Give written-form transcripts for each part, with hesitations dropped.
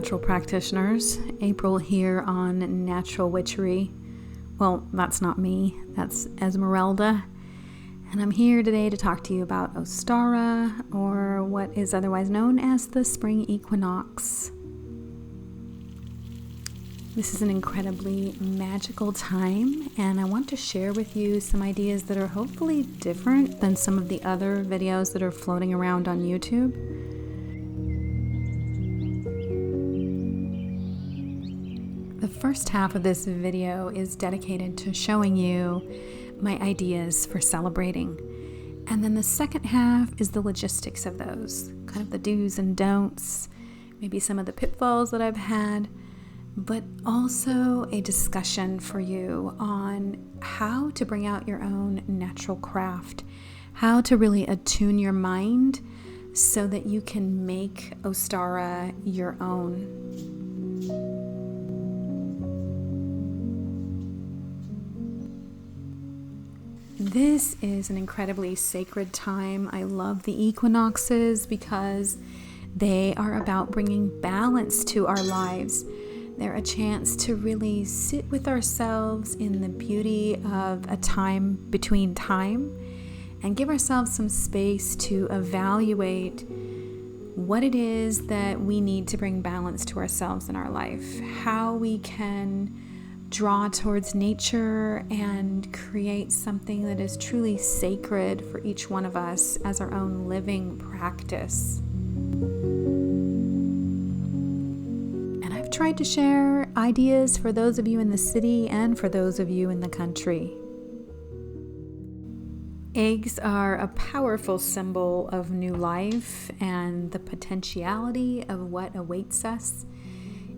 natural practitioners. April here on Natural Witchery. Well, that's not me, that's Esmeralda. And I'm here today to talk to you about Ostara, or what is otherwise known as the spring equinox. This is an incredibly magical time, and I want to share with you some ideas that are hopefully different than some of the other videos that are floating around on YouTube. The first half of this video is dedicated to showing you my ideas for celebrating. And then the second half is the logistics of those, kind of the do's and don'ts, maybe some of the pitfalls that I've had, but also a discussion for you on how to bring out your own natural craft, how to really attune your mind so that you can make Ostara your own. This is an incredibly sacred time. I love the equinoxes because they are about bringing balance to our lives. They're a chance to really sit with ourselves in the beauty of a time between time and give ourselves some space to evaluate what it is that we need to bring balance to ourselves in our life, how we can draw towards nature and create something that is truly sacred for each one of us as our own living practice. And I've tried to share ideas for those of you in the city and for those of you in the country. Eggs are a powerful symbol of new life and the potentiality of what awaits us.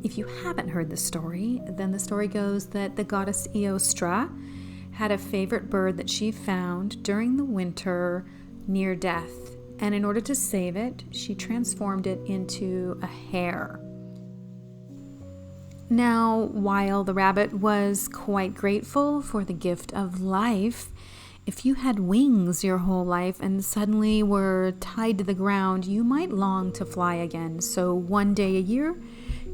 If you haven't heard the story, then the story goes that the goddess Ostara had a favorite bird that she found during the winter near death. And in order to save it, she transformed it into a hare. Now, while the rabbit was quite grateful for the gift of life, if you had wings your whole life and suddenly were tied to the ground, you might long to fly again. So one day a year,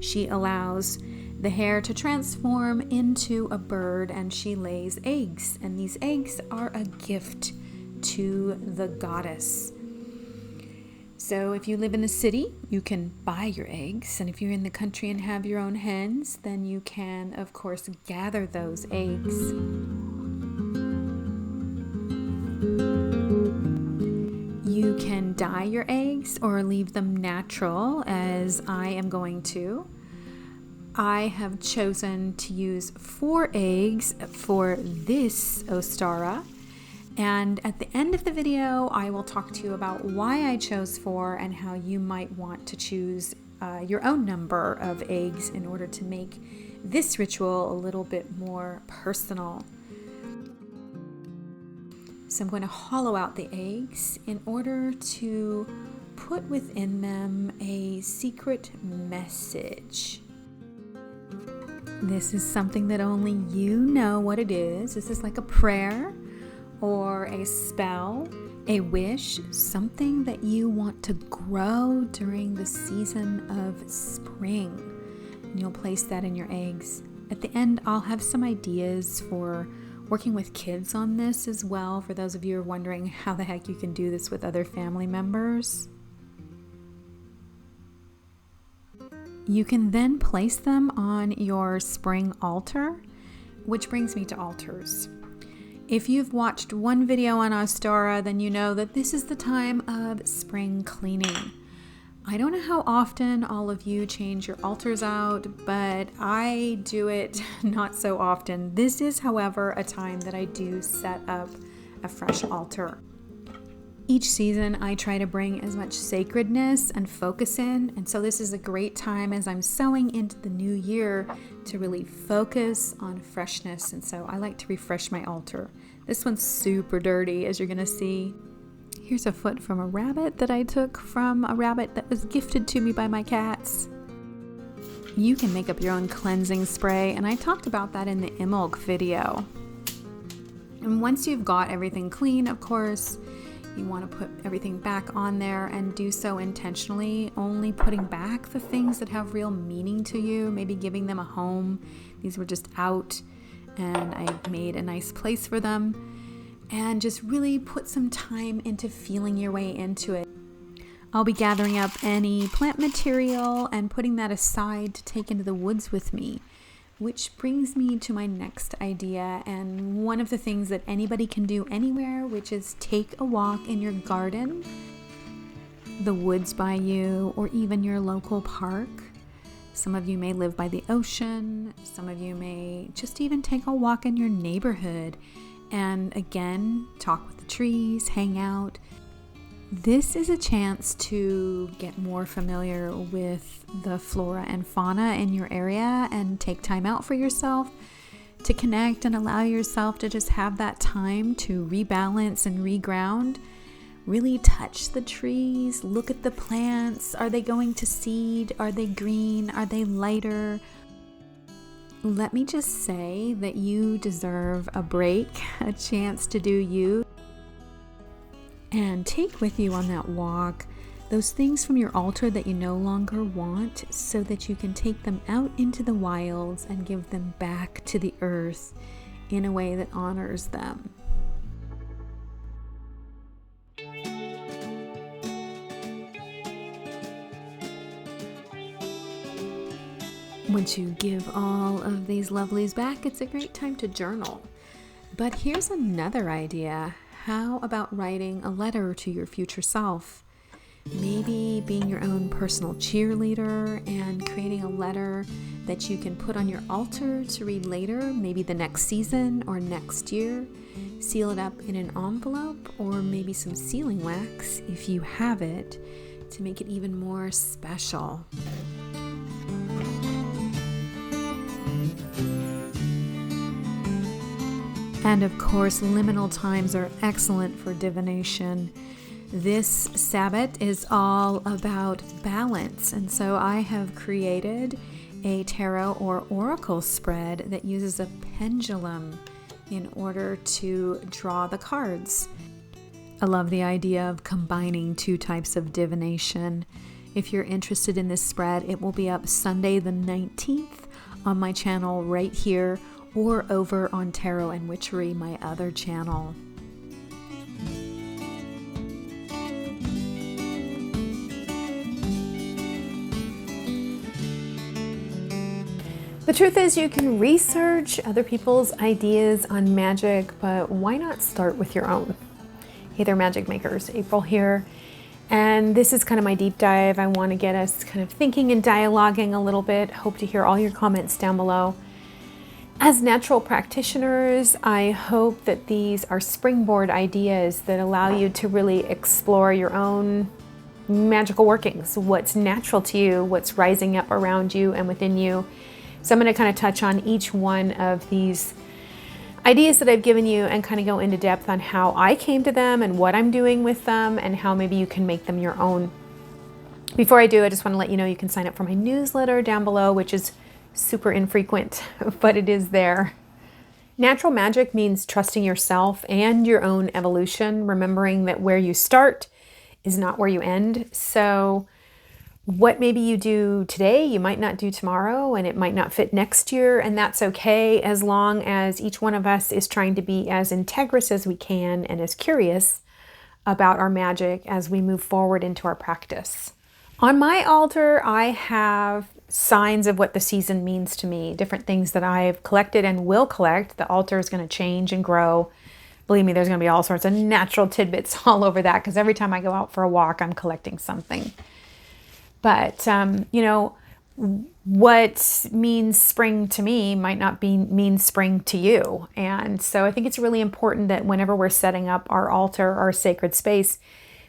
she allows the hare to transform into a bird, and she lays eggs. And these eggs are a gift to the goddess. So if you live in the city, you can buy your eggs. And if you're in the country and have your own hens, then you can, of course, gather those eggs. You can dye your eggs or leave them natural, as I am going to. I have chosen to use 4 eggs for this Ostara, and at the end of the video I will talk to you about why I chose 4 and how you might want to choose your own number of eggs in order to make this ritual a little bit more personal. So I'm going to hollow out the eggs in order to put within them a secret message. This is something that only you know what it is. This is like a prayer or a spell, a wish, something that you want to grow during the season of spring. And you'll place that in your eggs. At the end, I'll have some ideas for working with kids on this as well, for those of you who are wondering how the heck you can do this with other family members. You can then place them on your spring altar, which brings me to altars. If you've watched one video on Ostara, then you know that this is the time of spring cleaning. I don't know how often all of you change your altars out, but I do it not so often. This is, however, a time that I do set up a fresh altar. Each season, I try to bring as much sacredness and focus in, and so this is a great time as I'm sowing into the new year to really focus on freshness, and so I like to refresh my altar. This one's super dirty, as you're going to see. Here's a foot from a rabbit that I took from a rabbit that was gifted to me by my cats. You can make up your own cleansing spray, and I talked about that in the Imulk video. And once you've got everything clean, of course, You want to put everything back on there and do so intentionally, only putting back the things that have real meaning to you, maybe giving them a home. These were just out and I made a nice place for them, and just really put some time into feeling your way into it. I'll be gathering up any plant material and putting that aside to take into the woods with me, which brings me to my next idea, and one of the things that anybody can do anywhere, which is take a walk in your garden, the woods by you, or even your local park. Some of you may live by the ocean. Some of you may just even take a walk in your neighborhood and again, talk with the trees, hang out. This is a chance to get more familiar with the flora and fauna in your area and take time out for yourself to connect and allow yourself to just have that time to rebalance and reground. Really touch the trees, look at the plants. Are they going to seed? Are they green? Are they lighter? Let me just say that you deserve a break, a chance to do you. And take with you on that walk those things from your altar that you no longer want, so that you can take them out into the wilds and give them back to the earth in a way that honors them. Once you give all of these lovelies back, it's a great time to journal. But here's another idea. How about writing a letter to your future self? Maybe being your own personal cheerleader and creating a letter that you can put on your altar to read later, maybe the next season or next year. Seal it up in an envelope or maybe some sealing wax if you have it, to make it even more special. And of course, liminal times are excellent for divination. This Sabbath is all about balance, and so I have created a tarot or oracle spread that uses a pendulum in order to draw the cards. I love the idea of combining two types of divination. If you're interested in this spread, it will be up Sunday the 19th on my channel right here, or over on Tarot and Witchery, my other channel. The truth is, you can research other people's ideas on magic, but why not start with your own? Hey there, magic makers, April here. And this is kind of my deep dive. I want to get us kind of thinking and dialoguing a little bit. Hope to hear all your comments down below. As natural practitioners, I hope that these are springboard ideas that allow you to really explore your own magical workings, what's natural to you, what's rising up around you and within you. So I'm going to kind of touch on each one of these ideas that I've given you and kind of go into depth on how I came to them and what I'm doing with them and how maybe you can make them your own. Before I do, I just want to let you know you can sign up for my newsletter down below, which is super infrequent, but it is there. Natural magic means trusting yourself and your own evolution, remembering that where you start is not where you end. So what maybe you do today, you might not do tomorrow, and it might not fit next year, and that's okay, as long as each one of us is trying to be as integrous as we can and as curious about our magic as we move forward into our practice. On my altar, I have signs of what the season means to me, different things that I've collected and will collect. The altar is going to change and grow. Believe me, there's going to be all sorts of natural tidbits all over that, because every time I go out for a walk, I'm collecting something. But, what means spring to me might not mean spring to you. And so I think it's really important that whenever we're setting up our altar, our sacred space,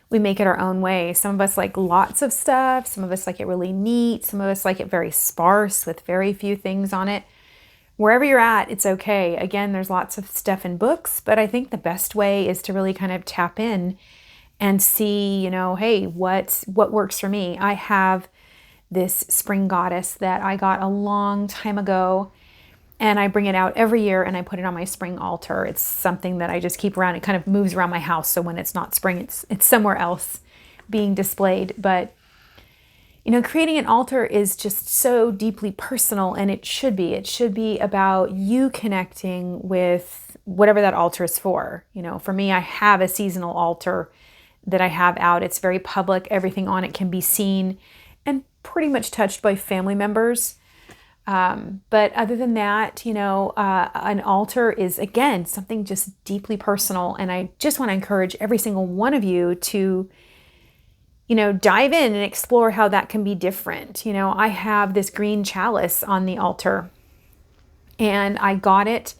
we make it our own way. Some of us like lots of stuff. Some of us like it really neat. Some of us like it very sparse with very few things on it. Wherever you're at, it's okay. Again, there's lots of stuff in books, but I think the best way is to really kind of tap in and see, hey, what works for me? I have this spring goddess that I got a long time ago, And I bring it out every year and I put it on my spring altar. It's something that I just keep around. It kind of moves around my house. So when it's not spring, it's somewhere else being displayed. But, creating an altar is just so deeply personal, and it should be. It should be about you connecting with whatever that altar is for. For me, I have a seasonal altar that I have out. It's very public. Everything on it can be seen and pretty much touched by family members. But other than that, an altar is, again, something just deeply personal. And I just want to encourage every single one of you to, dive in and explore how that can be different. I have this green chalice on the altar, and I got it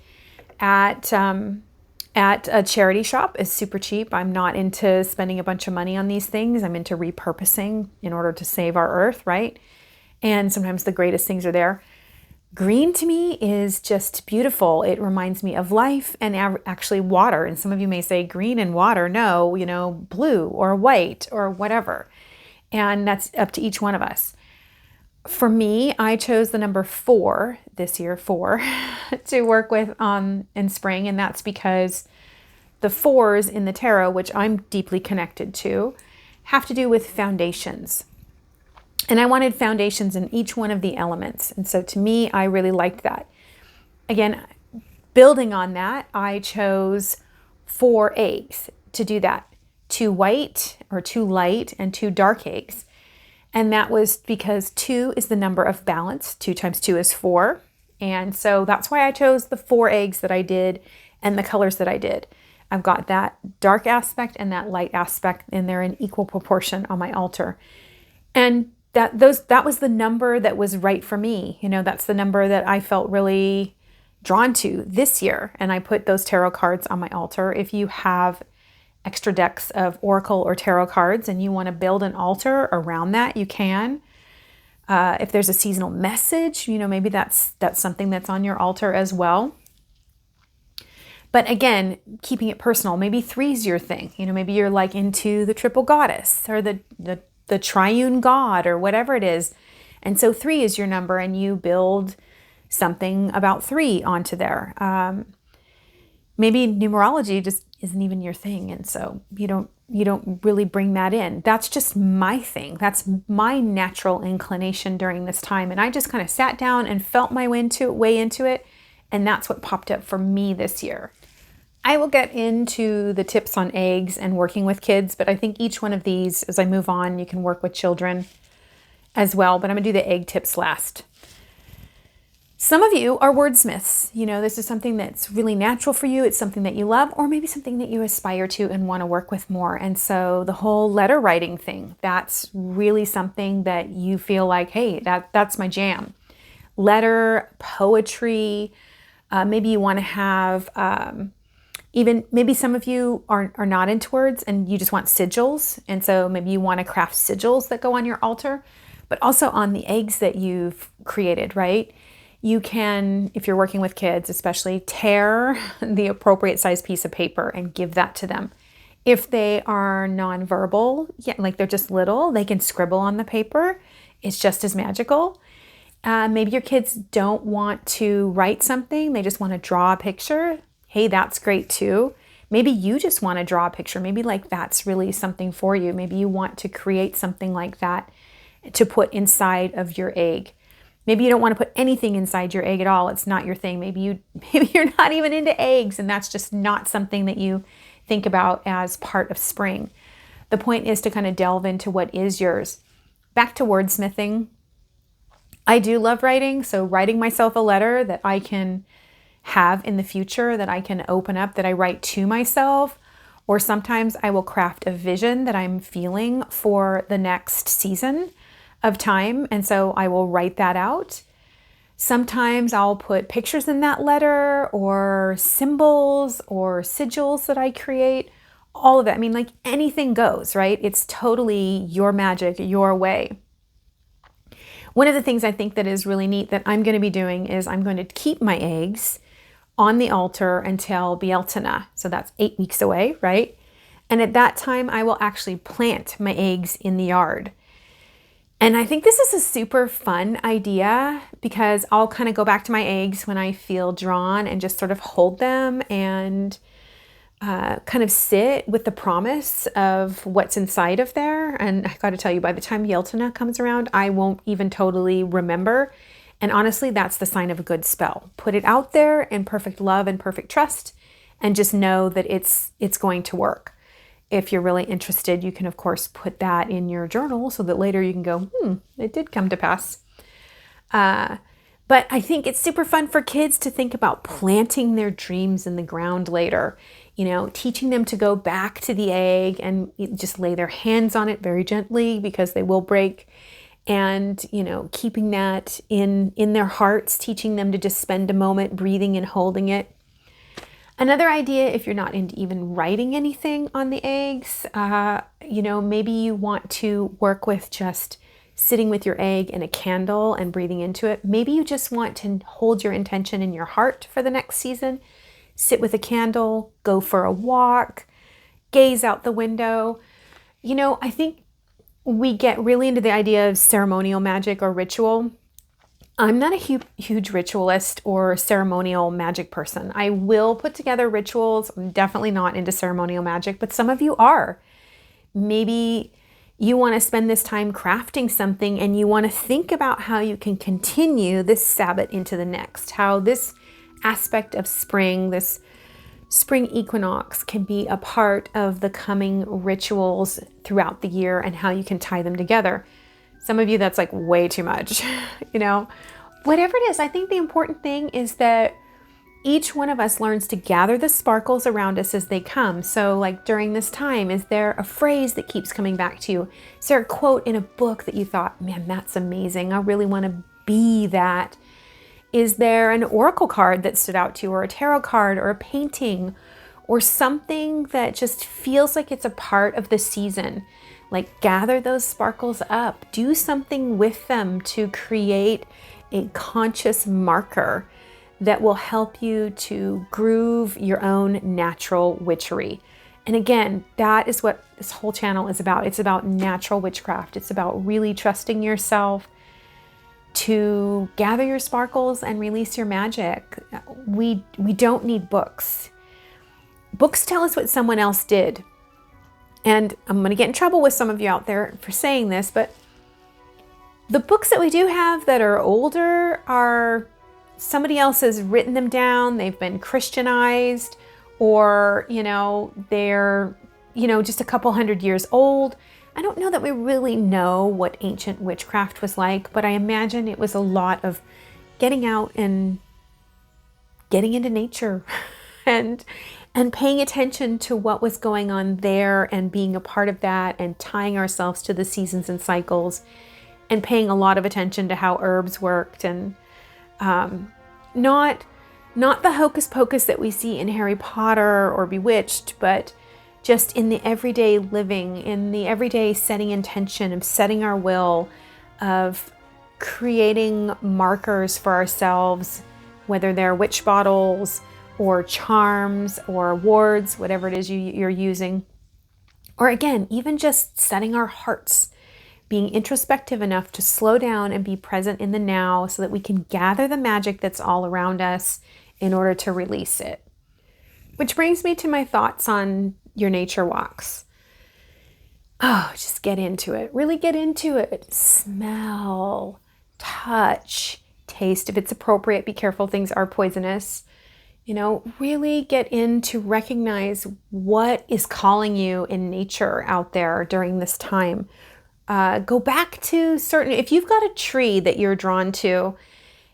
at a charity shop. It's super cheap. I'm not into spending a bunch of money on these things. I'm into repurposing in order to save our earth, right? And sometimes the greatest things are there. Green to me is just beautiful. It reminds me of life and actually water. And some of you may say green and water. No, blue or white or whatever. And that's up to each one of us. For me, I chose the number 4 this year, 4, to work with in spring. And that's because the 4s in the tarot, which I'm deeply connected to, have to do with foundations. And I wanted foundations in each one of the elements. And so to me, I really liked that. Again, building on that, I chose 4 eggs to do that. 2 white or 2 light and 2 dark eggs. And that was because 2 is the number of balance. 2 times 2 is 4. And so that's why I chose the 4 eggs that I did and the colors that I did. I've got that dark aspect and that light aspect, and they're in equal proportion on my altar. And that was the number that was right for me. That's the number that I felt really drawn to this year. And I put those tarot cards on my altar. If you have extra decks of oracle or tarot cards and you want to build an altar around that, you can. If there's a seasonal message, maybe that's something that's on your altar as well. But again, keeping it personal. Maybe 3 is your thing. Maybe you're like into the triple goddess or the triune God or whatever it is. And so 3 is your number, and you build something about 3 onto there. Maybe numerology just isn't even your thing. And so you don't really bring that in. That's just my thing. That's my natural inclination during this time. And I just kind of sat down and felt my way into it. And that's what popped up for me this year. I will get into the tips on eggs and working with kids, but I think each one of these, as I move on, you can work with children as well, but I'm going to do the egg tips last. Some of you are wordsmiths. This is something that's really natural for you. It's something that you love, or maybe something that you aspire to and want to work with more. And so the whole letter writing thing, that's really something that you feel like, hey, that's my jam. Letter, poetry, maybe you want to have... Even maybe some of you are not into words and you just want sigils. And so maybe you want to craft sigils that go on your altar, but also on the eggs that you've created, right? You can, if you're working with kids, especially tear the appropriate size piece of paper and give that to them. If they are nonverbal, like they're just little, they can scribble on the paper. It's just as magical. Maybe your kids don't want to write something. They just want to draw a picture. Hey, that's great too. Maybe you just want to draw a picture. Maybe like that's really something for you. Maybe you want to create something like that to put inside of your egg. Maybe you don't want to put anything inside your egg at all. It's not your thing. Maybe you're not even into eggs, and that's just not something that you think about as part of spring. The point is to kind of delve into what is yours. Back to wordsmithing. I do love writing, so writing myself a letter that I can have in the future, that I can open up, that I write to myself, or sometimes I will craft a vision that I'm feeling for the next season of time, and so I will write that out. Sometimes I'll put pictures in that letter, or symbols or sigils that I create. All of that. I mean, like anything goes, right? It's totally your magic, your way. One of the things I think that is really neat that I'm going to be doing is I'm going to keep my eggs on the altar until Beeltana. So that's 8 weeks away, right? And at that time, I will actually plant my eggs in the yard. And I think this is a super fun idea because I'll kind of go back to my eggs when I feel drawn and just sort of hold them and kind of sit with the promise of what's inside of there. And I got to tell you, by the time Yeltana comes around, I won't even totally remember. And honestly, that's the sign of a good spell. Put it out there in perfect love and perfect trust, and just know that it's going to work. If you're really interested, you can, of course, put that in your journal so that later you can go, it did come to pass. But I think it's super fun for kids to think about planting their dreams in the ground later. Teaching them to go back to the egg and just lay their hands on it very gently because they will break. And, keeping that in their hearts, teaching them to just spend a moment breathing and holding it. Another idea, if you're not into even writing anything on the eggs, maybe you want to work with just sitting with your egg in a candle and breathing into it. Maybe you just want to hold your intention in your heart for the next season. Sit with a candle, go for a walk, gaze out the window. I think we get really into the idea of ceremonial magic or ritual. I'm not a huge ritualist or ceremonial magic person. I will put together rituals. I'm definitely not into ceremonial magic, but some of you are. Maybe you want to spend this time crafting something and you want to think about how you can continue this Sabbath into the next, how this aspect of spring, this spring equinox, can be a part of the coming rituals throughout the year and how you can tie them together. Some of you, that's like way too much, whatever it is. I think the important thing is that each one of us learns to gather the sparkles around us as they come. So like during this time, is there a phrase that keeps coming back to you? Is there a quote in a book that you thought, man, that's amazing. I really want to be that. Is there an oracle card that stood out to you, or a tarot card, or a painting, or something that just feels like it's a part of the season? Like gather those sparkles up, do something with them to create a conscious marker that will help you to groove your own natural witchery. And again, that is what this whole channel is about. It's about natural witchcraft. It's about really trusting yourself to gather your sparkles and release your magic. We don't need books. Books tell us what someone else did. And I'm going to get in trouble with some of you out there for saying this, but the books that we do have that are older are somebody else has written them down. They've been Christianized, or, they're, just a couple hundred years old. I don't know that we really know what ancient witchcraft was like, but I imagine it was a lot of getting out and getting into nature and paying attention to what was going on there and being a part of that and tying ourselves to the seasons and cycles and paying a lot of attention to how herbs worked, and not the hocus pocus that we see in Harry Potter or Bewitched, but just in the everyday living, in the everyday setting intention of setting our will, of creating markers for ourselves, whether they're witch bottles or charms or wards, whatever it is you're using. Or again, even just setting our hearts, being introspective enough to slow down and be present in the now so that we can gather the magic that's all around us in order to release it. Which brings me to my thoughts on your nature walks. Oh, just get into it. Really get into it. Smell, touch, taste. If it's appropriate, be careful. Things are poisonous. Really get in to recognize what is calling you in nature out there during this time. Go back to if you've got a tree that you're drawn to,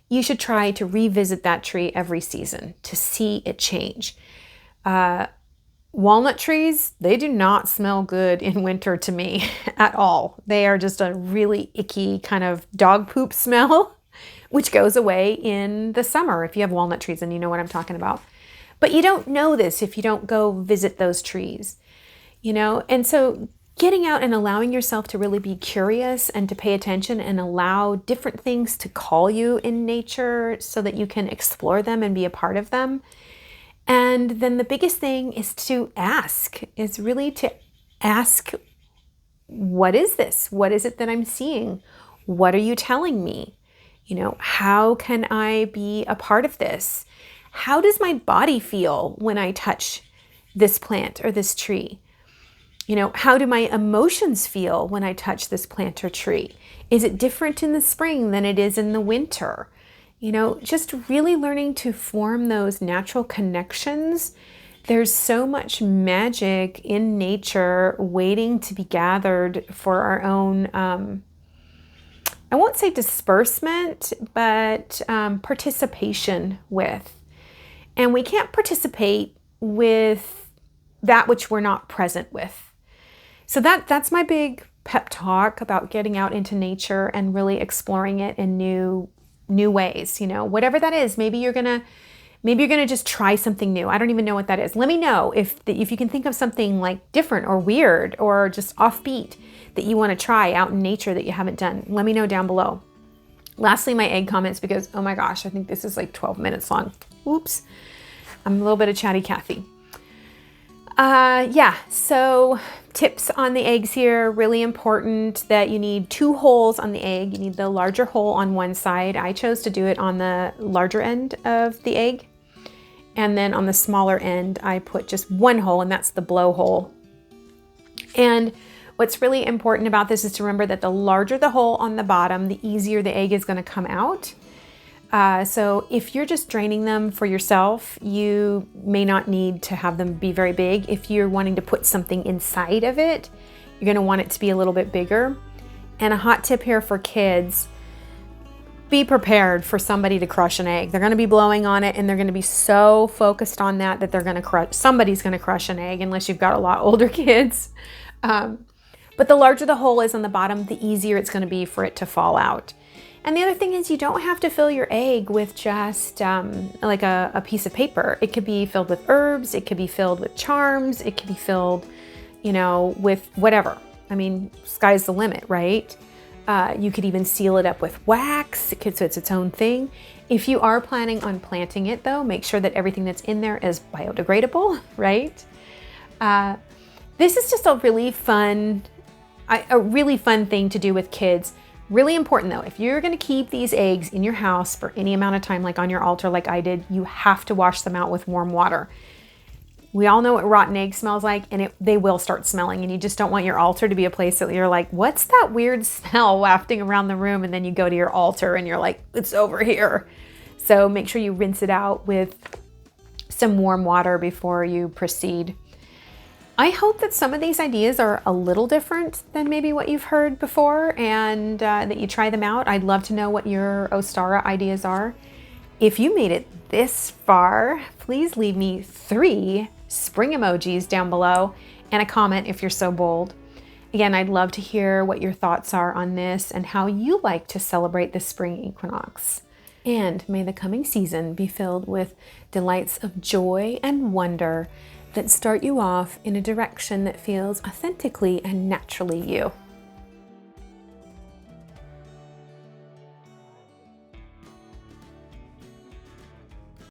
you should try to revisit that tree every season to see it change. Walnut trees, they do not smell good in winter to me at all. They are just a really icky kind of dog poop smell, which goes away in the summer if you have walnut trees, and you know what I'm talking about. But you don't know this if you don't go visit those trees, And so getting out and allowing yourself to really be curious and to pay attention and allow different things to call you in nature so that you can explore them and be a part of them. And then the biggest thing is really to ask what is this? What is it that I'm seeing? What are you telling me? How can I be a part of this? How does my body feel when I touch this plant or this tree? How do my emotions feel when I touch this plant or tree? Is it different in the spring than it is in the winter? Just really learning to form those natural connections. There's so much magic in nature waiting to be gathered for our own, I won't say disbursement, but participation with. And we can't participate with that which we're not present with. So that's my big pep talk about getting out into nature and really exploring it in new ways. Whatever that is. Maybe you're gonna just try something new. I don't even know what that is. Let me know if you can think of something like different or weird or just offbeat that you want to try out in nature that you haven't done. Let me know down below. Lastly, my egg comments, because oh my gosh, I think this is like 12 minutes long. Oops, I'm a little bit of chatty Cathy. So tips on the eggs here, really important that you need 2 holes on the egg. You need the larger hole on one side. I chose to do it on the larger end of the egg. And then on the smaller end, I put just 1 hole, and that's the blowhole. And what's really important about this is to remember that the larger the hole on the bottom, the easier the egg is going to come out. So if you're just draining them for yourself, you may not need to have them be very big. If you're wanting to put something inside of it, you're going to want it to be a little bit bigger. And a hot tip here for kids, be prepared for somebody to crush an egg. They're going to be blowing on it, and they're going to be so focused on that they're going to crush, somebody's going to crush an egg unless you've got a lot older kids. But the larger the hole is on the bottom, the easier it's going to be for it to fall out. And the other thing is, you don't have to fill your egg with just like a piece of paper. It could be filled with herbs. It could be filled with charms. It could be filled, with whatever. I mean, sky's the limit, right? You could even seal it up with wax. So it's its own thing. If you are planning on planting it, though, make sure that everything that's in there is biodegradable, right? This is just a really fun thing to do with kids. Really important though, if you're going to keep these eggs in your house for any amount of time, like on your altar, like I did, you have to wash them out with warm water. We all know what rotten egg smells like, and they will start smelling, and you just don't want your altar to be a place that you're like, what's that weird smell wafting around the room? And then you go to your altar and you're like, it's over here. So make sure you rinse it out with some warm water before you proceed. I hope that some of these ideas are a little different than maybe what you've heard before, and that you try them out. I'd love to know what your Ostara ideas are. If you made it this far, please leave me 3 spring emojis down below and a comment if you're so bold. Again, I'd love to hear what your thoughts are on this and how you like to celebrate the spring equinox. And may the coming season be filled with delights of joy and wonder that start you off in a direction that feels authentically and naturally you.